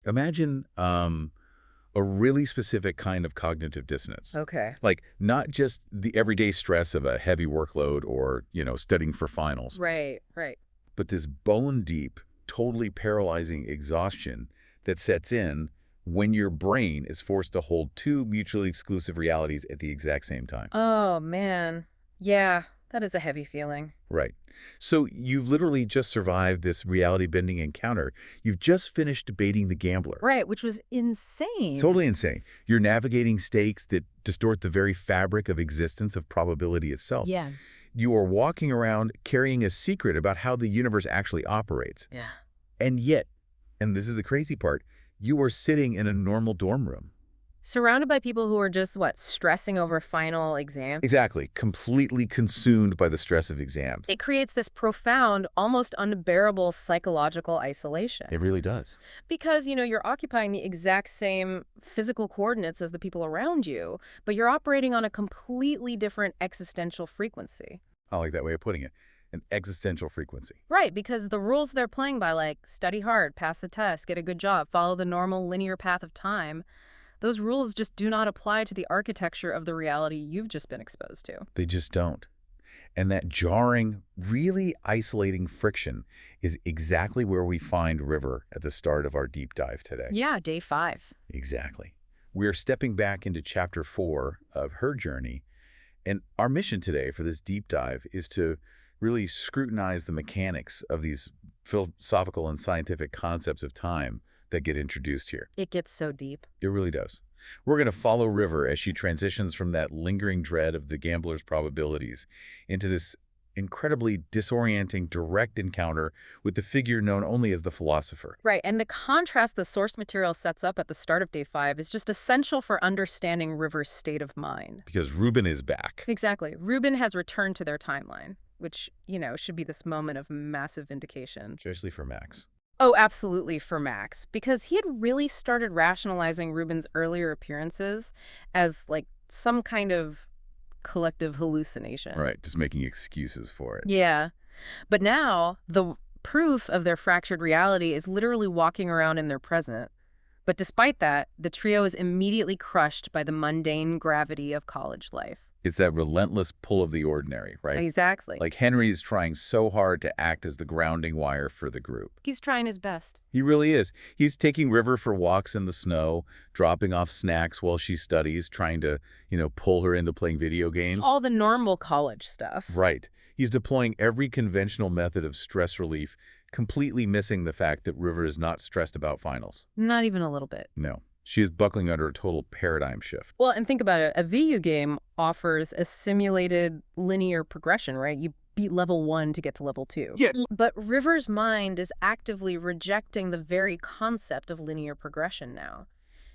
Imagine a really specific kind of cognitive dissonance. Okay. Like not just the everyday stress of a heavy workload or, studying for finals, Right, right. but this bone deep, totally paralyzing exhaustion that sets in when your brain is forced to hold two mutually exclusive realities at the exact same time. Oh, man. Yeah, that is a heavy feeling. Right. So you've literally just survived this reality-bending encounter. You've just finished debating the gambler. Right, which was insane. Totally insane. You're navigating stakes that distort the very fabric of existence of probability itself. Yeah. You are walking around carrying a secret about how the universe actually operates. Yeah. And yet, and this is the crazy part, you are sitting in a normal dorm room. Surrounded by people who are just, what, stressing over final exams? Exactly. Completely consumed by the stress of exams. It creates this profound, almost unbearable psychological isolation. It really does. Because, you're occupying the exact same physical coordinates as the people around you, but you're operating on a completely different existential frequency. I like that way of putting it. An existential frequency. Right, because the rules they're playing by, like, study hard, pass the test, get a good job, follow the normal linear path of time, those rules just do not apply to the architecture of the reality you've just been exposed to. They just don't. And that jarring, really isolating friction is exactly where we find River at the start of our deep dive today. Yeah, day 5. Exactly. We're stepping back into chapter 4 of her journey. And our mission today for this deep dive is to really scrutinize the mechanics of these philosophical and scientific concepts of time that get introduced here. It gets so deep. It really does. We're going to follow River as she transitions from that lingering dread of the gambler's probabilities into this incredibly disorienting direct encounter with the figure known only as the philosopher. Right, and the contrast the source material sets up at the start of day 5 is just essential for understanding River's state of mind. Because Rubin is back. Exactly. Rubin has returned to their timeline, which, should be this moment of massive vindication. Especially for Max. Oh, absolutely, for Max, because he had really started rationalizing Rubin's earlier appearances as, like, some kind of collective hallucination. Right, just making excuses for it. Yeah. But now, the proof of their fractured reality is literally walking around in their present. But despite that, the trio is immediately crushed by the mundane gravity of college life. It's that relentless pull of the ordinary, right? Exactly. Like Henry is trying so hard to act as the grounding wire for the group. He's trying his best. He really is. He's taking River for walks in the snow, dropping off snacks while she studies, trying to, pull her into playing video games. All the normal college stuff. Right. He's deploying every conventional method of stress relief, completely missing the fact that River is not stressed about finals. Not even a little bit. No. She is buckling under a total paradigm shift. Well, and think about it. A video game offers a simulated linear progression, right? You beat level 1 to get to level 2. Yeah. But River's mind is actively rejecting the very concept of linear progression now.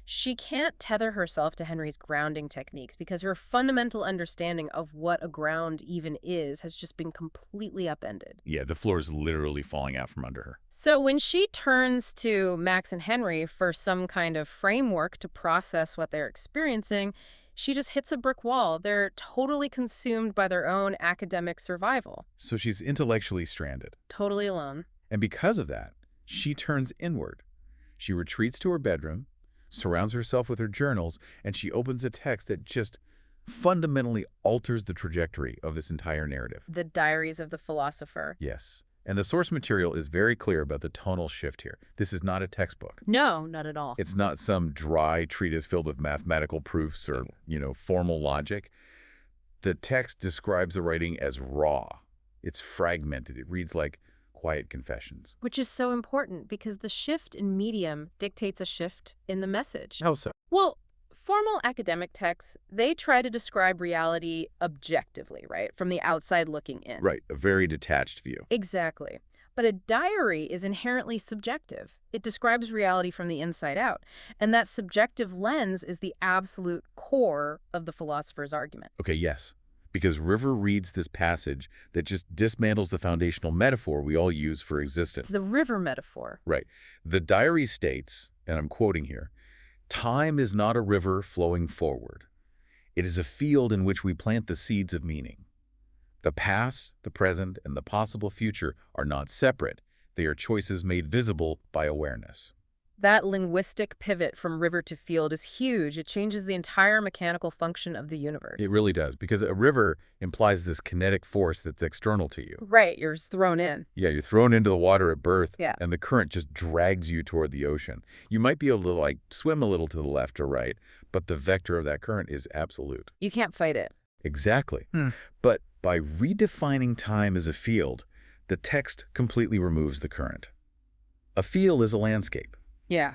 She can't tether herself to Henry's grounding techniques because her fundamental understanding of what a ground even is has just been completely upended. Yeah, the floor is literally falling out from under her. So when she turns to Max and Henry for some kind of framework to process what they're experiencing, she just hits a brick wall. They're totally consumed by their own academic survival. So she's intellectually stranded. Totally alone. And because of that, she turns inward. She retreats to her bedroom, surrounds herself with her journals, and she opens a text that just fundamentally alters the trajectory of this entire narrative. The Diaries of the Philosopher. Yes. And the source material is very clear about the tonal shift here. This is not a textbook. No, not at all. It's not some dry treatise filled with mathematical proofs or, formal logic. The text describes the writing as raw. It's fragmented. It reads like quiet confessions. Which is so important because the shift in medium dictates a shift in the message. How so? Well, formal academic texts, they try to describe reality objectively, right? From the outside looking in. Right, a very detached view. Exactly. But a diary is inherently subjective. It describes reality from the inside out. And that subjective lens is the absolute core of the philosopher's argument. Okay, yes. Because River reads this passage that just dismantles the foundational metaphor we all use for existence. It's the river metaphor. Right. The diary states, and I'm quoting here, "Time is not a river flowing forward. It is a field in which we plant the seeds of meaning. The past, the present, and the possible future are not separate. They are choices made visible by awareness." That linguistic pivot from river to field is huge. It changes the entire mechanical function of the universe. It really does, because a river implies this kinetic force that's external to you. Right, you're just thrown in. Yeah, you're thrown into the water at birth, Yeah. and the current just drags you toward the ocean. You might be able to, like, swim a little to the left or right, but the vector of that current is absolute. You can't fight it. Exactly. But by redefining time as a field, the text completely removes the current. A field is a landscape. Yeah.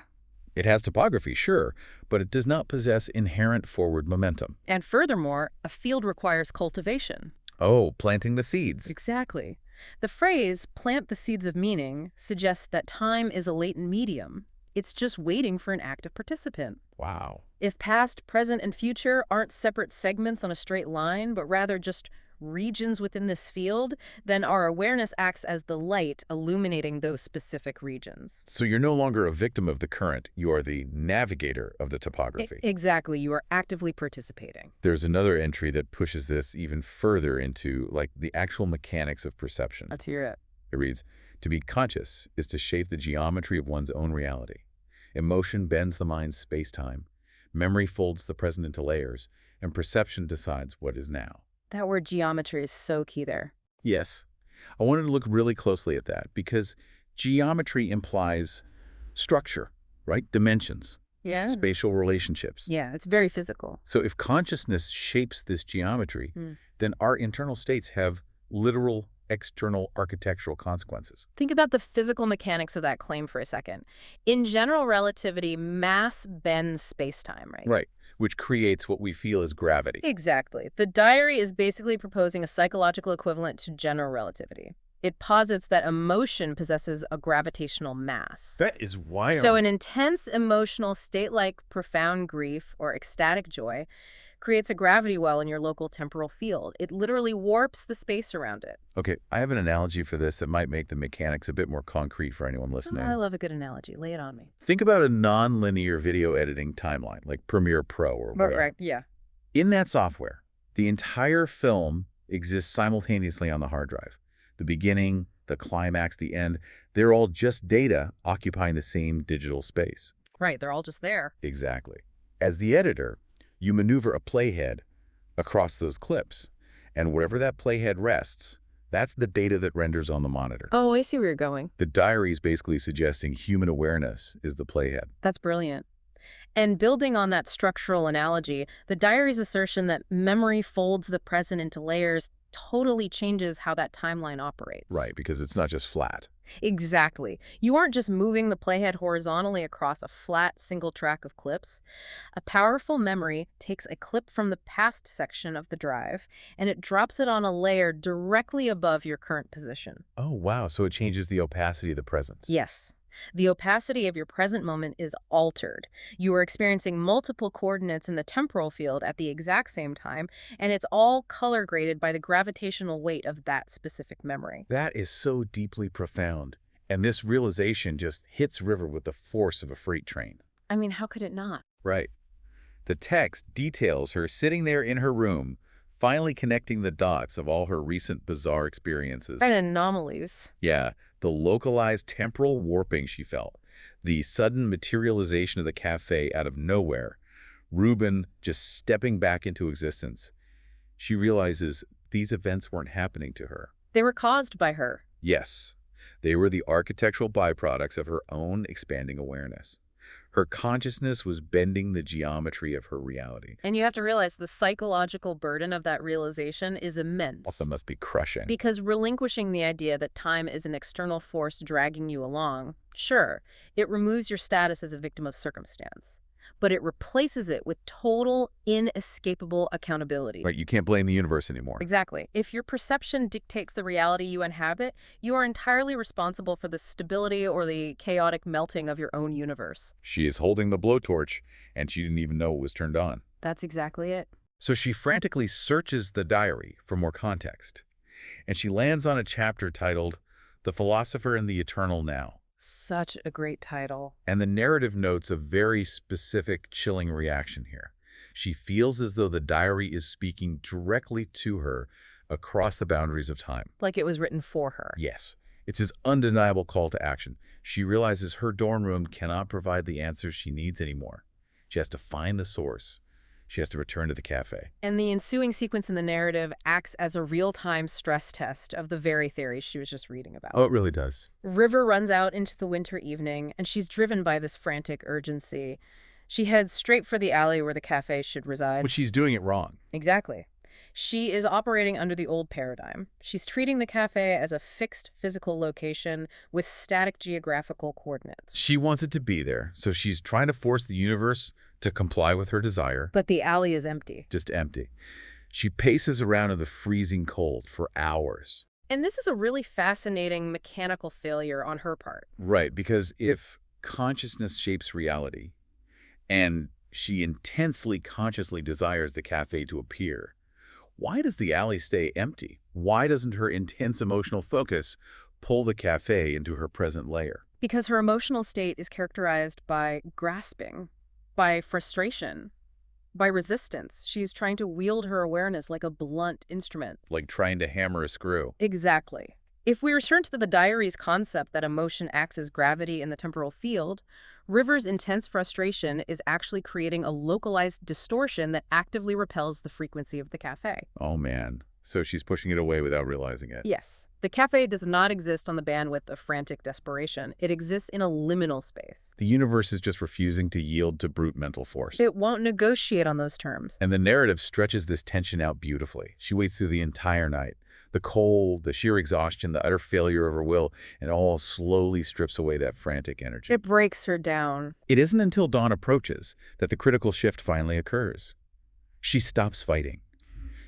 It has topography, sure, but it does not possess inherent forward momentum. And furthermore, a field requires cultivation. Oh, planting the seeds. Exactly. The phrase, plant the seeds of meaning, suggests that time is a latent medium. It's just waiting for an active participant. Wow. If past, present, and future aren't separate segments on a straight line, but rather just regions within this field, then our awareness acts as the light illuminating those specific regions. So you're no longer a victim of the current. You are the navigator of the topography. Exactly. You are actively participating. There's another entry that pushes this even further into, like, the actual mechanics of perception. Let's hear it. It reads, "To be conscious is to shape the geometry of one's own reality. Emotion bends the mind's space-time. Memory folds the present into layers, and perception decides what is now." That word geometry is so key there. Yes. I wanted to look really closely at that because geometry implies structure, right? Dimensions, Yeah. spatial relationships. Yeah, it's very physical. So if consciousness shapes this geometry, Mm. then our internal states have literal external architectural consequences. Think about the physical mechanics of that claim for a second. In general relativity, mass bends space-time, right? Right, which creates what we feel as gravity. Exactly. The diary is basically proposing a psychological equivalent to general relativity. It posits that emotion possesses a gravitational mass. That is wild. So an intense emotional state like profound grief or ecstatic joy creates a gravity well in your local temporal field. It literally warps the space around it. Okay, I have an analogy for this that might make the mechanics a bit more concrete for anyone listening. I love a good analogy. Lay it on me. Think about a non-linear video editing timeline, like Premiere Pro or whatever. Right, yeah. In that software, the entire film exists simultaneously on the hard drive. The beginning, the climax, the end, they're all just data occupying the same digital space. Right, they're all just there. Exactly. As the editor, you maneuver a playhead across those clips, and wherever that playhead rests, that's the data that renders on the monitor. Oh, I see where you're going. The diary is basically suggesting human awareness is the playhead. That's brilliant. And building on that structural analogy, the diary's assertion that memory folds the present into layers totally changes how that timeline operates. Right, because it's not just flat. Exactly. You aren't just moving the playhead horizontally across a flat single track of clips. A powerful memory takes a clip from the past section of the drive and it drops it on a layer directly above your current position. Oh, wow. So it changes the opacity of the present. Yes. The opacity of your present moment is altered. You are experiencing multiple coordinates in the temporal field at the exact same time, and it's all color graded by the gravitational weight of that specific memory. That is so deeply profound. And this realization just hits River with the force of a freight train. I mean, how could it not? Right. The text details her sitting there in her room, finally connecting the dots of all her recent bizarre experiences. And anomalies. Yeah, the localized temporal warping she felt, the sudden materialization of the cafe out of nowhere, Rubin just stepping back into existence. She realizes these events weren't happening to her. They were caused by her. Yes, they were the architectural byproducts of her own expanding awareness. Her consciousness was bending the geometry of her reality. And you have to realize the psychological burden of that realization is immense. Also must be crushing. Because relinquishing the idea that time is an external force dragging you along, sure, it removes your status as a victim of circumstance. But it replaces it with total, inescapable accountability. Right, you can't blame the universe anymore. Exactly. If your perception dictates the reality you inhabit, you are entirely responsible for the stability or the chaotic melting of your own universe. She is holding the blowtorch, and she didn't even know it was turned on. That's exactly it. So she frantically searches the diary for more context, and she lands on a chapter titled The Philosopher and the Eternal Now. Such a great title. And the narrative notes a very specific, chilling reaction here. She feels as though the diary is speaking directly to her across the boundaries of time. Like it was written for her. Yes, it's his undeniable call to action. She realizes her dorm room cannot provide the answers she needs anymore. She has to find the source. She has to return to the cafe. And the ensuing sequence in the narrative acts as a real-time stress test of the very theory she was just reading about. Oh, it really does. River runs out into the winter evening, and she's driven by this frantic urgency. She heads straight for the alley where the cafe should reside. But she's doing it wrong. Exactly. She is operating under the old paradigm. She's treating the cafe as a fixed physical location with static geographical coordinates. She wants it to be there, so she's trying to force the universe to comply with her desire. But the alley is empty. Just empty. She paces around in the freezing cold for hours. And this is a really fascinating mechanical failure on her part. Right, because if consciousness shapes reality, and she intensely consciously desires the cafe to appear, why does the alley stay empty? Why doesn't her intense emotional focus pull the cafe into her present layer? Because her emotional state is characterized by grasping, by frustration, by resistance. She's trying to wield her awareness like a blunt instrument. Like trying to hammer a screw. Exactly. If we return to the diary's concept that emotion acts as gravity in the temporal field, River's intense frustration is actually creating a localized distortion that actively repels the frequency of the cafe. Oh, man. So she's pushing it away without realizing it. Yes. The cafe does not exist on the bandwidth of frantic desperation. It exists in a liminal space. The universe is just refusing to yield to brute mental force. It won't negotiate on those terms. And the narrative stretches this tension out beautifully. She waits through the entire night. The cold, the sheer exhaustion, the utter failure of her will, and all slowly strips away that frantic energy. It breaks her down. It isn't until dawn approaches that the critical shift finally occurs. She stops fighting.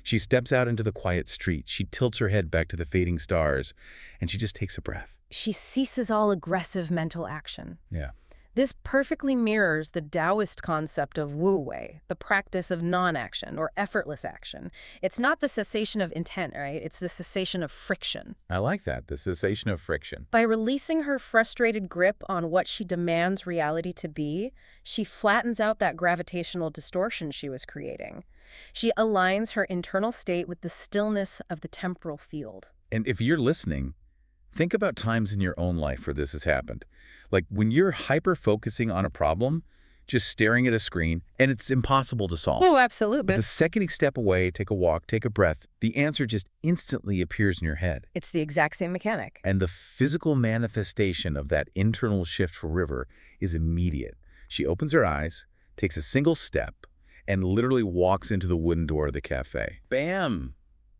She steps out into the quiet street. She tilts her head back to the fading stars, and she just takes a breath. She ceases all aggressive mental action. Yeah. This perfectly mirrors the Taoist concept of wu-wei, the practice of non-action or effortless action. It's not the cessation of intent, right? It's the cessation of friction. I like that, the cessation of friction. By releasing her frustrated grip on what she demands reality to be, she flattens out that gravitational distortion she was creating. She aligns her internal state with the stillness of the temporal field. And if you're listening, think about times in your own life where this has happened. Like when you're hyper-focusing on a problem, just staring at a screen, and it's impossible to solve. Oh, absolutely. But the second you step away, take a walk, take a breath, the answer just instantly appears in your head. It's the exact same mechanic. And the physical manifestation of that internal shift for River is immediate. She opens her eyes, takes a single step, and literally walks into the wooden door of the cafe. Bam!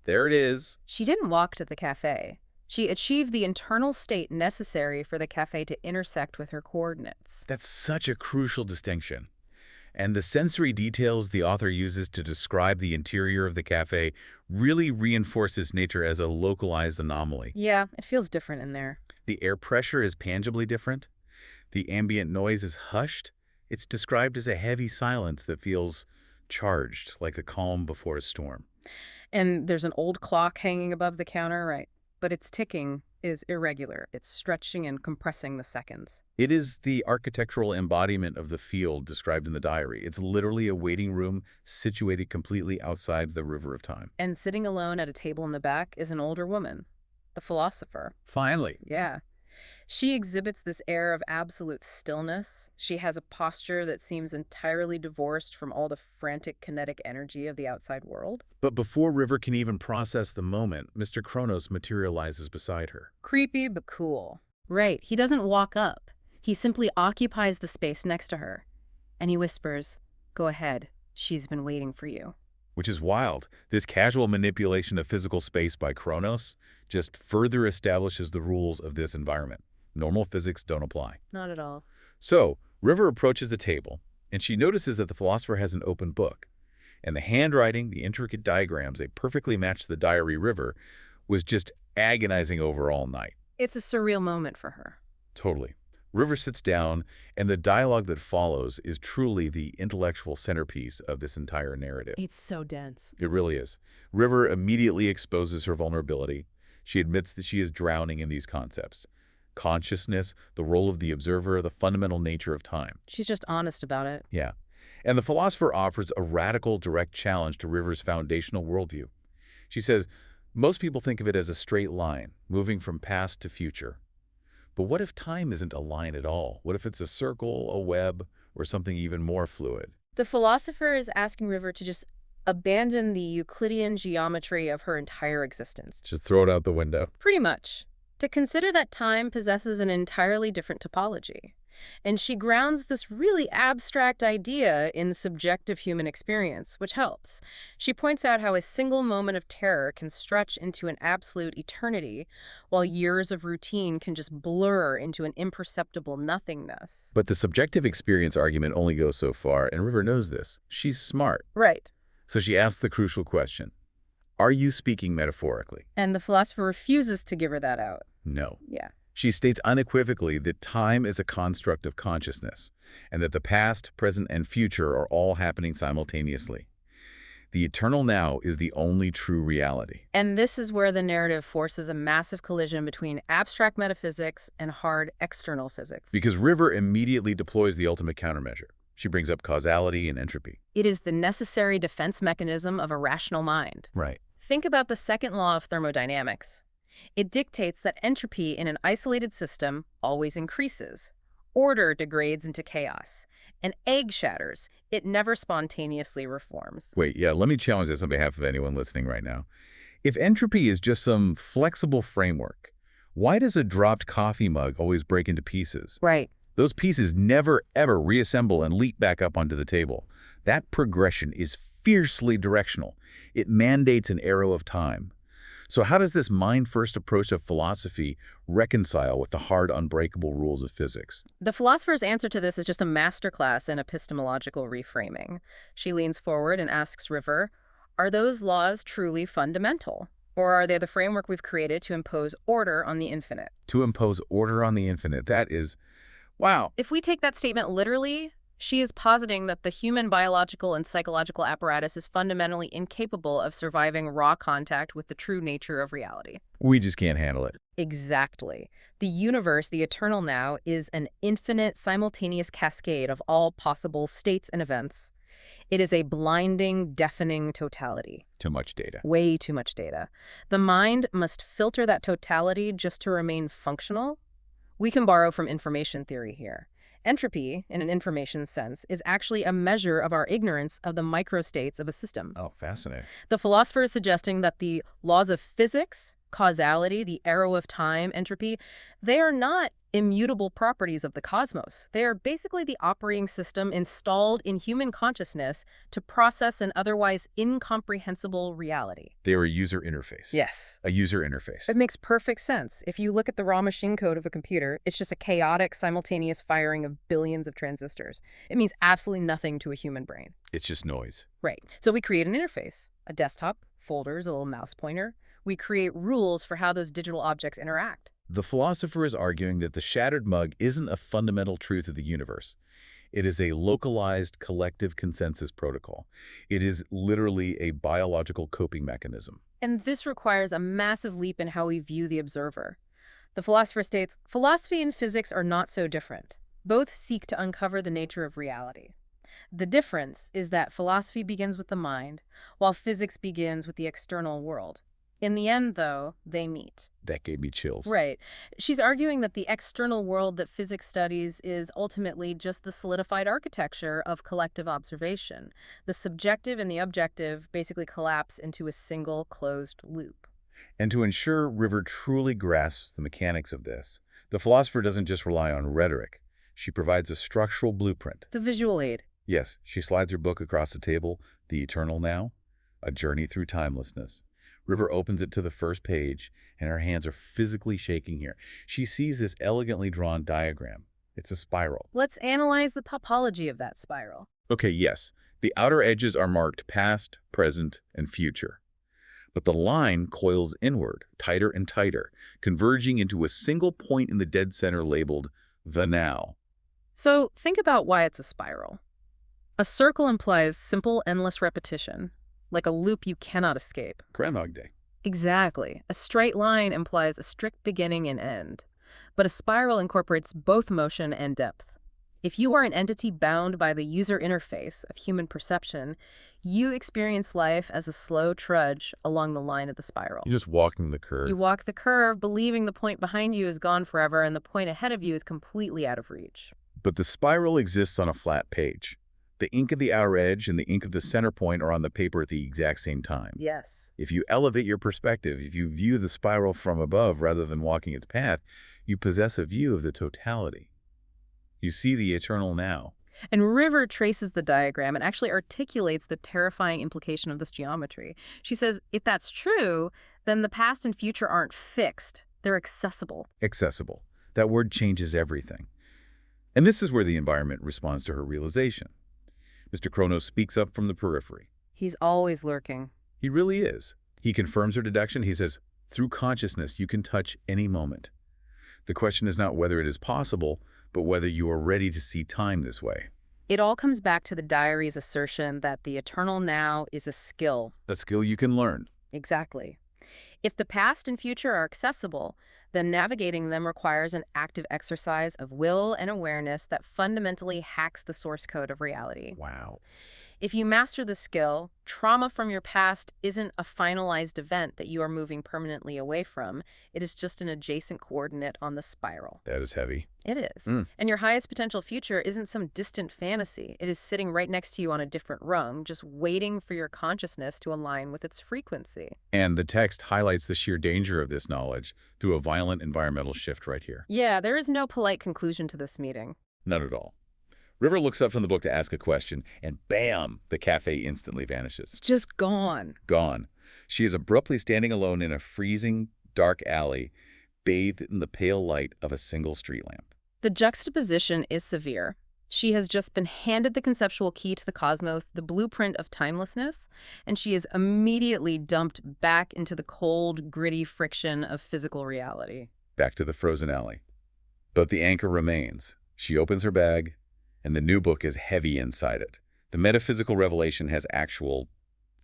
There it is. She didn't walk to the cafe. She achieved the internal state necessary for the cafe to intersect with her coordinates. That's such a crucial distinction. And the sensory details the author uses to describe the interior of the cafe really reinforces nature as a localized anomaly. Yeah, it feels different in there. The air pressure is tangibly different. The ambient noise is hushed. It's described as a heavy silence that feels charged, like the calm before a storm. And there's an old clock hanging above the counter, right? But its ticking is irregular. It's stretching and compressing the seconds. It is the architectural embodiment of the field described in the diary. It's literally a waiting room situated completely outside the river of time. And sitting alone at a table in the back is an older woman, the philosopher. Finally. Yeah. She exhibits this air of absolute stillness. She has a posture that seems entirely divorced from all the frantic kinetic energy of the outside world. But before River can even process the moment, Mr. Kronos materializes beside her. Creepy but cool. Right. He doesn't walk up. He simply occupies the space next to her. And he whispers, "Go ahead. She's been waiting for you." Which is wild. This casual manipulation of physical space by Kronos just further establishes the rules of this environment. Normal physics don't apply. Not at all. So, River approaches the table, and she notices that the philosopher has an open book. And the handwriting, the intricate diagrams, they perfectly match the diary River was just agonizing over all night. It's a surreal moment for her. Totally. River sits down, and the dialogue that follows is truly the intellectual centerpiece of this entire narrative. It's so dense. It really is. River immediately exposes her vulnerability. She admits that she is drowning in these concepts. Consciousness, the role of the observer, the fundamental nature of time. She's just honest about it. Yeah. And the philosopher offers a radical, direct challenge to River's foundational worldview. She says, most people think of it as a straight line, moving from past to future. But what if time isn't a line at all? What if it's a circle, a web, or something even more fluid? The philosopher is asking River to just abandon the Euclidean geometry of her entire existence. Just throw it out the window. Pretty much. To consider that time possesses an entirely different topology. And she grounds this really abstract idea in subjective human experience, which helps. She points out how a single moment of terror can stretch into an absolute eternity, while years of routine can just blur into an imperceptible nothingness. But the subjective experience argument only goes so far, and River knows this. She's smart. Right. So she asks the crucial question. Are you speaking metaphorically? And the philosopher refuses to give her that out. No. Yeah. She states unequivocally that time is a construct of consciousness, and that the past, present, and future are all happening simultaneously. The eternal now is the only true reality. And this is where the narrative forces a massive collision between abstract metaphysics and hard external physics. Because River immediately deploys the ultimate countermeasure. She brings up causality and entropy. It is the necessary defense mechanism of a rational mind. Right. Think about the second law of thermodynamics. It dictates that entropy in an isolated system always increases. Order degrades into chaos. An egg shatters. It never spontaneously reforms. Wait, yeah, let me challenge this on behalf of anyone listening right now. If entropy is just some flexible framework, why does a dropped coffee mug always break into pieces? Right. Those pieces never, ever reassemble and leap back up onto the table. That progression is fiercely directional. It mandates an arrow of time. So how does this mind-first approach of philosophy reconcile with the hard, unbreakable rules of physics? The philosopher's answer to this is just a masterclass in epistemological reframing. She leans forward and asks River, are those laws truly fundamental? Or are they the framework we've created to impose order on the infinite? To impose order on the infinite, that is, wow. If we take that statement literally, she is positing that the human biological and psychological apparatus is fundamentally incapable of surviving raw contact with the true nature of reality. We just can't handle it. Exactly. The universe, the eternal now, is an infinite, simultaneous cascade of all possible states and events. It is a blinding, deafening totality. Too much data. Way too much data. The mind must filter that totality just to remain functional. We can borrow from information theory here. Entropy, in an information sense, is actually a measure of our ignorance of the microstates of a system. Oh, fascinating. The philosopher is suggesting that the laws of physics, causality, the arrow of time, entropy, they are not immutable properties of the cosmos. They are basically the operating system installed in human consciousness to process an otherwise incomprehensible reality. They are a user interface. Yes. A user interface. It makes perfect sense. If you look at the raw machine code of a computer, it's just a chaotic, simultaneous firing of billions of transistors. It means absolutely nothing to a human brain. It's just noise. Right. So we create an interface, a desktop, folders, a little mouse pointer. We create rules for how those digital objects interact. The philosopher is arguing that the shattered mug isn't a fundamental truth of the universe. It is a localized collective consensus protocol. It is literally a biological coping mechanism. And this requires a massive leap in how we view the observer. The philosopher states, philosophy and physics are not so different. Both seek to uncover the nature of reality. The difference is that philosophy begins with the mind, while physics begins with the external world. In the end, though, they meet. That gave me chills. Right. She's arguing that the external world that physics studies is ultimately just the solidified architecture of collective observation. The subjective and the objective basically collapse into a single closed loop. And to ensure River truly grasps the mechanics of this, the philosopher doesn't just rely on rhetoric. She provides a structural blueprint. It's a visual aid. Yes, she slides her book across the table, The Eternal Now, A Journey Through Timelessness. River opens it to the first page, and her hands are physically shaking here. She sees this elegantly drawn diagram. It's a spiral. Let's analyze the topology of that spiral. Okay, yes. The outer edges are marked past, present, and future. But the line coils inward, tighter and tighter, converging into a single point in the dead center labeled the now. So think about why it's a spiral. A circle implies simple, endless repetition, like a loop you cannot escape. Groundhog Day. Exactly. A straight line implies a strict beginning and end. But a spiral incorporates both motion and depth. If you are an entity bound by the user interface of human perception, you experience life as a slow trudge along the line of the spiral. You're just walking the curve. You walk the curve believing the point behind you is gone forever and the point ahead of you is completely out of reach. But the spiral exists on a flat page. The ink of the outer edge and the ink of the center point are on the paper at the exact same time. Yes. If you elevate your perspective, if you view the spiral from above rather than walking its path, you possess a view of the totality. You see the eternal now. And River traces the diagram and actually articulates the terrifying implication of this geometry. She says, if that's true, then the past and future aren't fixed. They're accessible. Accessible. That word changes everything. And this is where the environment responds to her realization. Mr. Kronos speaks up from the periphery. He's always lurking. He really is. He confirms her deduction. He says, through consciousness, you can touch any moment. The question is not whether it is possible, but whether you are ready to see time this way. It all comes back to the diary's assertion that the eternal now is a skill. A skill you can learn. Exactly. If the past and future are accessible, then navigating them requires an active exercise of will and awareness that fundamentally hacks the source code of reality. Wow. If you master the skill, trauma from your past isn't a finalized event that you are moving permanently away from. It is just an adjacent coordinate on the spiral. That is heavy. It is. And your highest potential future isn't some distant fantasy. It is sitting right next to you on a different rung, just waiting for your consciousness to align with its frequency. And the text highlights the sheer danger of this knowledge through a violent environmental shift right here. Yeah, there is no polite conclusion to this meeting. None at all. River looks up from the book to ask a question, and bam, the cafe instantly vanishes. It's just gone. Gone. She is abruptly standing alone in a freezing, dark alley, bathed in the pale light of a single street lamp. The juxtaposition is severe. She has just been handed the conceptual key to the cosmos, the blueprint of timelessness, and she is immediately dumped back into the cold, gritty friction of physical reality. Back to the frozen alley. But the anchor remains. She opens her bag, and the new book is heavy inside it. The metaphysical revelation has actual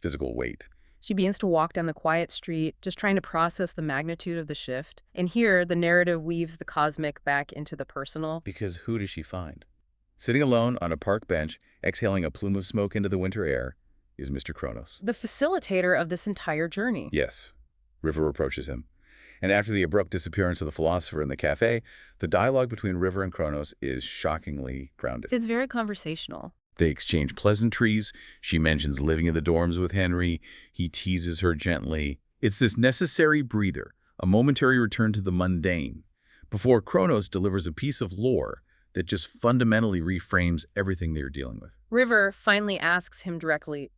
physical weight. She begins to walk down the quiet street, just trying to process the magnitude of the shift. And here, the narrative weaves the cosmic back into the personal. Because who does she find? Sitting alone on a park bench, exhaling a plume of smoke into the winter air, is Mr. Kronos. The facilitator of this entire journey. Yes. River approaches him. And after the abrupt disappearance of the philosopher in the cafe, the dialogue between River and Kronos is shockingly grounded. It's very conversational. They exchange pleasantries. She mentions living in the dorms with Henry. He teases her gently. It's this necessary breather, a momentary return to the mundane, before Kronos delivers a piece of lore that just fundamentally reframes everything they're dealing with. River finally asks him directly,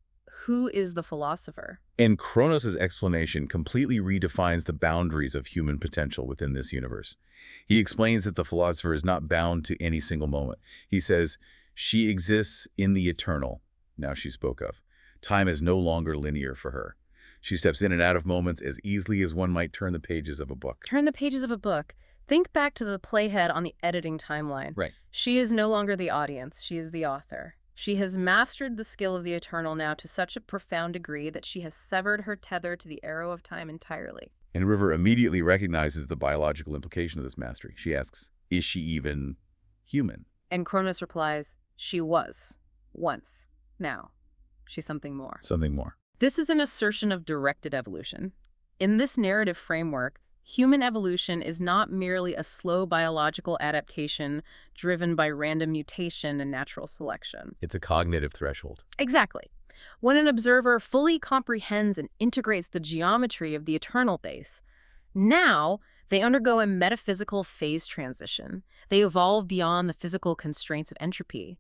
who is the philosopher? And Kronos' explanation completely redefines the boundaries of human potential within this universe. He explains that the philosopher is not bound to any single moment. He says, she exists in the eternal, now she spoke of. Time is no longer linear for her. She steps in and out of moments as easily as one might turn the pages of a book. Turn the pages of a book. Think back to the playhead on the editing timeline. Right. She is no longer the audience. She is the author. She has mastered the skill of the eternal now to such a profound degree that she has severed her tether to the arrow of time entirely. And River immediately recognizes the biological implication of this mastery. She asks, is she even human? And Kronos replies, she was. Once. Now. She's something more. Something more. This is an assertion of directed evolution. In this narrative framework, human evolution is not merely a slow biological adaptation driven by random mutation and natural selection. It's a cognitive threshold. Exactly. When an observer fully comprehends and integrates the geometry of the eternal base, now they undergo a metaphysical phase transition. They evolve beyond the physical constraints of entropy.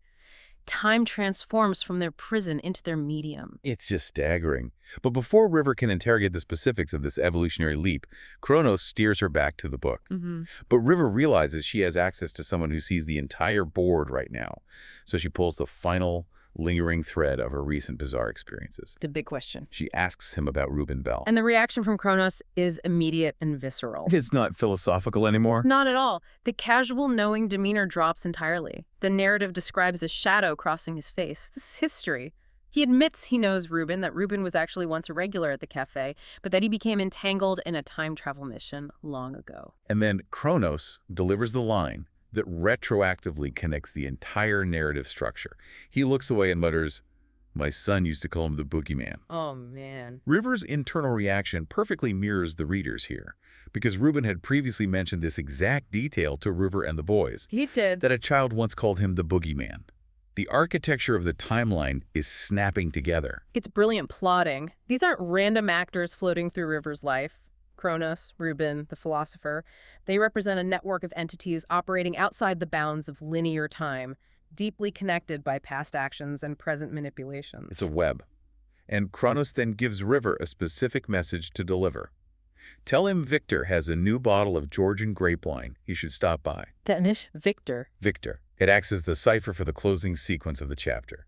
Time transforms from their prison into their medium. It's just staggering. But before River can interrogate the specifics of this evolutionary leap, Kronos steers her back to the book. But River realizes she has access to someone who sees the entire board right now. So she pulls the final lingering thread of her recent bizarre experiences. The big question. She asks him about Rubin Bell. And the reaction from Kronos is immediate and visceral. It's not philosophical anymore. Not at all. The casual, knowing demeanor drops entirely. The narrative describes a shadow crossing his face. This is history. He admits he knows Rubin, that Rubin was actually once a regular at the cafe, but that he became entangled in a time travel mission long ago. And then Kronos delivers the line, that retroactively connects the entire narrative structure. He looks away and mutters, "My son used to call him the boogeyman." Oh, man. River's internal reaction perfectly mirrors the reader's here, because Rubin had previously mentioned this exact detail to River and the boys, He did. that a child once called him the boogeyman. The architecture of the timeline is snapping together. It's brilliant plotting. These aren't random actors floating through River's life. Kronos, Rubin, the Philosopher. They represent a network of entities operating outside the bounds of linear time, deeply connected by past actions and present manipulations. It's a web. And Kronos then gives River a specific message to deliver. Tell him Victor has a new bottle of Georgian grape wine. He should stop by. Danish Victor. Victor. It acts as the cipher for the closing sequence of the chapter.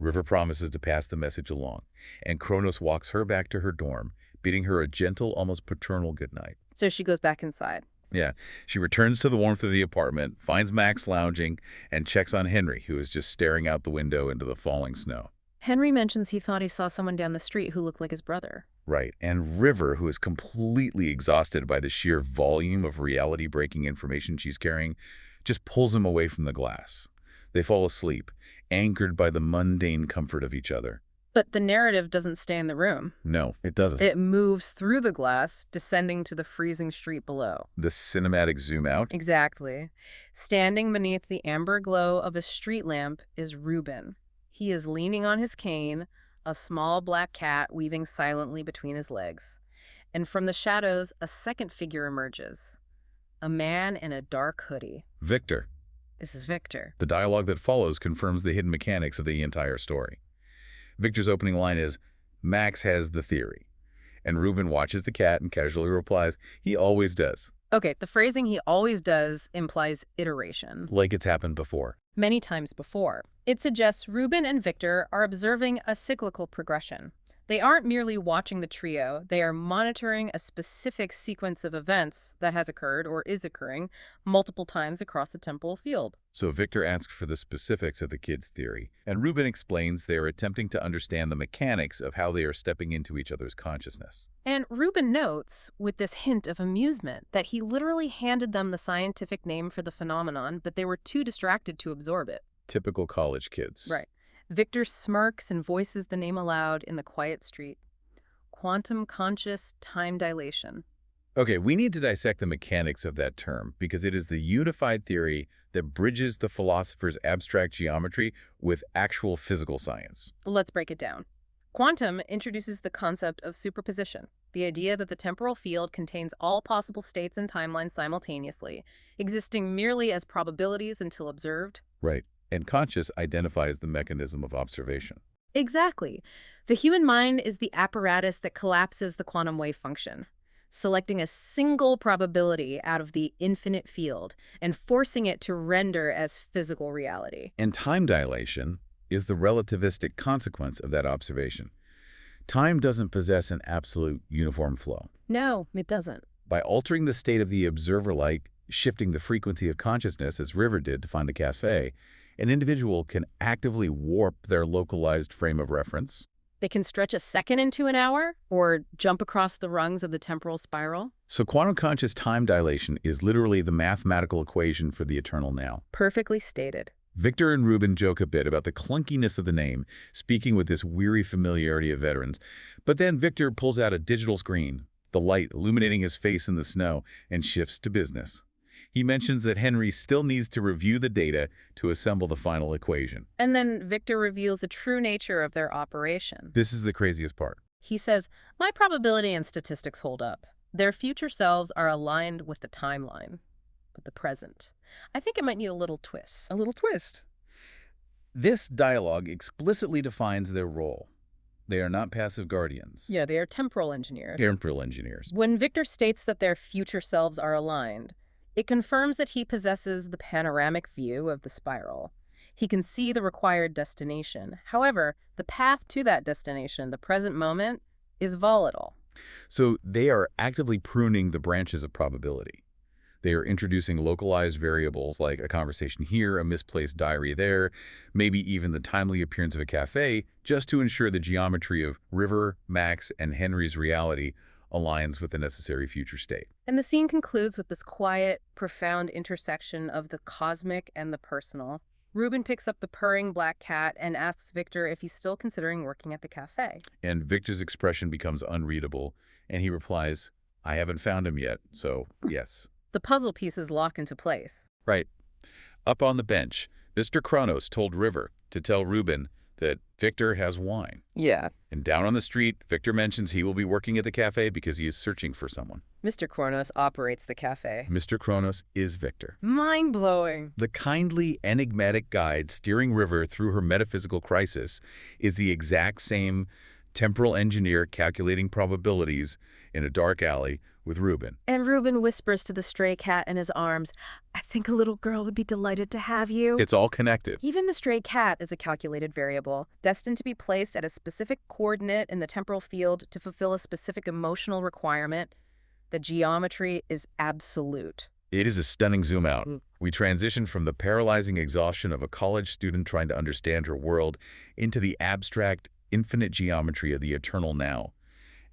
River promises to pass the message along, and Kronos walks her back to her dorm, bidding her a gentle, almost paternal goodnight. So she goes back inside. Yeah, she returns to the warmth of the apartment, finds Max lounging, and checks on Henry, who is just staring out the window into the falling snow. Henry mentions he thought he saw someone down the street who looked like his brother. Right, and River, who is completely exhausted by the sheer volume of reality-breaking information she's carrying, just pulls him away from the glass. They fall asleep, anchored by the mundane comfort of each other. But the narrative doesn't stay in the room. No, it doesn't. It moves through the glass, descending to the freezing street below. The cinematic zoom out. Exactly. Standing beneath the amber glow of a street lamp is Rubin. He is leaning on his cane, a small black cat weaving silently between his legs. And from the shadows, a second figure emerges. A man in a dark hoodie. Victor. This is Victor. The dialogue that follows confirms the hidden mechanics of the entire story. Victor's opening line is, "Max has the theory." And Rubin watches the cat and casually replies, "He always does." Okay, the phrasing "he always does" implies iteration. Like it's happened before. Many times before. It suggests Rubin and Victor are observing a cyclical progression. They aren't merely watching the trio, they are monitoring a specific sequence of events that has occurred or is occurring multiple times across the temporal field. So Victor asks for the specifics of the kid's theory, and Rubin explains they are attempting to understand the mechanics of how they are stepping into each other's consciousness. And Rubin notes, with this hint of amusement, that he literally handed them the scientific name for the phenomenon, but they were too distracted to absorb it. Typical college kids. Right. Victor smirks and voices the name aloud in the quiet street. Quantum conscious time dilation. Okay, we need to dissect the mechanics of that term because it is the unified theory that bridges the philosopher's abstract geometry with actual physical science. Let's break it down. Quantum introduces the concept of superposition, the idea that the temporal field contains all possible states and timelines simultaneously, existing merely as probabilities until observed. Right. And conscious identifies the mechanism of observation. Exactly. The human mind is the apparatus that collapses the quantum wave function, selecting a single probability out of the infinite field and forcing it to render as physical reality. And time dilation is the relativistic consequence of that observation. Time doesn't possess an absolute uniform flow. No, it doesn't. By altering the state of the observer, like shifting the frequency of consciousness as River did to find the cafe, an individual can actively warp their localized frame of reference. They can stretch a second into an hour or jump across the rungs of the temporal spiral. So quantum conscious time dilation is literally the mathematical equation for the eternal now. Perfectly stated. Victor and Rubin joke a bit about the clunkiness of the name, speaking with this weary familiarity of veterans. But then Victor pulls out a digital screen, the light illuminating his face in the snow, and shifts to business. He mentions that Henry still needs to review the data to assemble the final equation. And then Victor reveals the true nature of their operation. This is the craziest part. He says, "My probability and statistics hold up. Their future selves are aligned with the timeline, but the present. I think it might need a little twist." A little twist. This dialogue explicitly defines their role. They are not passive guardians. Yeah, they are temporal engineers. Temporal engineers. When Victor states that their future selves are aligned, it confirms that he possesses the panoramic view of the spiral. He can see the required destination. However, the path to that destination, the present moment, is volatile. So they are actively pruning the branches of probability. They are introducing localized variables like a conversation here, a misplaced diary there, maybe even the timely appearance of a cafe, just to ensure the geometry of River, Max, and Henry's reality aligns with the necessary future state. And the scene concludes with this quiet, profound intersection of the cosmic and the personal. Rubin picks up the purring black cat and asks Victor if he's still considering working at the cafe. And Victor's expression becomes unreadable, and he replies, I haven't found him yet, so yes. The puzzle pieces lock into place. Right. Up on the bench, Mr. Kronos told River to tell Rubin that Victor has wine. Yeah. And down on the street, Victor mentions he will be working at the cafe because he is searching for someone. Mr. Kronos operates the cafe. Mr. Kronos is Victor. Mind-blowing. The kindly, enigmatic guide steering River through her metaphysical crisis is the exact same temporal engineer calculating probabilities in a dark alley with Rubin. And Rubin whispers to the stray cat in his arms, I think a little girl would be delighted to have you. It's all connected. Even the stray cat is a calculated variable, destined to be placed at a specific coordinate in the temporal field to fulfill a specific emotional requirement. The geometry is absolute. It is a stunning zoom out. We transition from the paralyzing exhaustion of a college student trying to understand her world into the abstract, infinite geometry of the eternal now,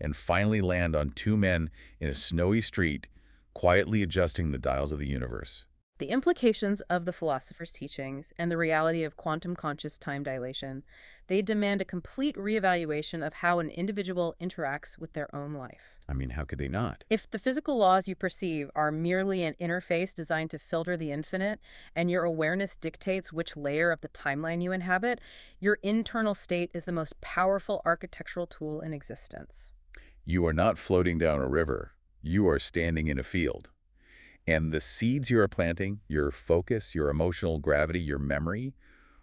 and finally land on two men in a snowy street, quietly adjusting the dials of the universe. The implications of the philosopher's teachings and the reality of quantum conscious time dilation, they demand a complete reevaluation of how an individual interacts with their own life. I mean, how could they not? If the physical laws you perceive are merely an interface designed to filter the infinite, and your awareness dictates which layer of the timeline you inhabit, your internal state is the most powerful architectural tool in existence. You are not floating down a river. You are standing in a field. And the seeds you are planting, your focus, your emotional gravity, your memory,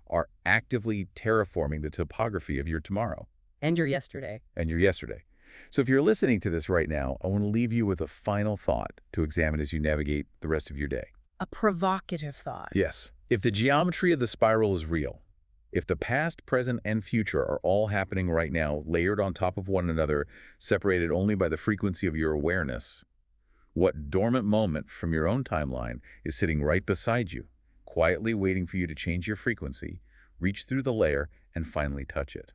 are actively terraforming the topography of your tomorrow. And your yesterday. And your yesterday. So if you're listening to this right now, I want to leave you with a final thought to examine as you navigate the rest of your day. A provocative thought. Yes. If the geometry of the spiral is real, if the past, present, and future are all happening right now, layered on top of one another, separated only by the frequency of your awareness, what dormant moment from your own timeline is sitting right beside you, quietly waiting for you to change your frequency, reach through the layer, and finally touch it?